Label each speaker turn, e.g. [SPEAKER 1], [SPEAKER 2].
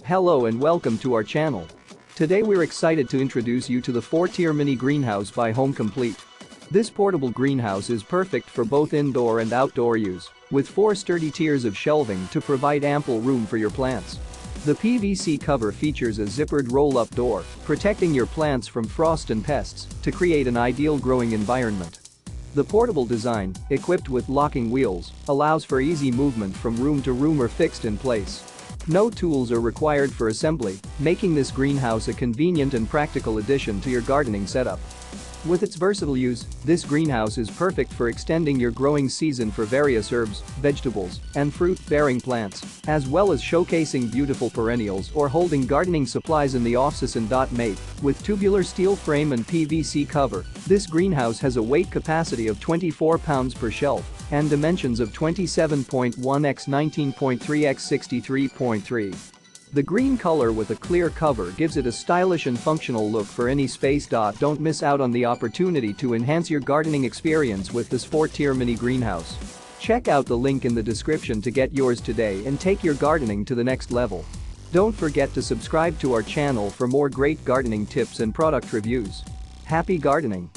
[SPEAKER 1] Hello and welcome to our channel. Today we're excited to introduce you to the 4-tier mini greenhouse by Home Complete. This portable greenhouse is perfect for both indoor and outdoor use, with 4 sturdy tiers of shelving to provide ample room for your plants. The PVC cover features a zippered roll-up door, protecting your plants from frost and pests to create an ideal growing environment. The portable design, equipped with locking wheels, allows for easy movement from room to room or fixed in place. No tools are required for assembly, making this greenhouse a convenient and practical addition to your gardening setup. With its versatile use, this greenhouse is perfect for extending your growing season for various herbs, vegetables, and fruit-bearing plants, as well as showcasing beautiful perennials or holding gardening supplies in the off-season. Made with tubular steel frame and PVC cover, this greenhouse has a weight capacity of 24 pounds per shelf and dimensions of 27.1 x 19.3 x 63.3. The green color with a clear cover gives it a stylish and functional look for any space. Don't miss out on the opportunity to enhance your gardening experience with this 4-tier mini greenhouse. Check out the link in the description to get yours today and take your gardening to the next level. Don't forget to subscribe to our channel for more great gardening tips and product reviews. Happy gardening!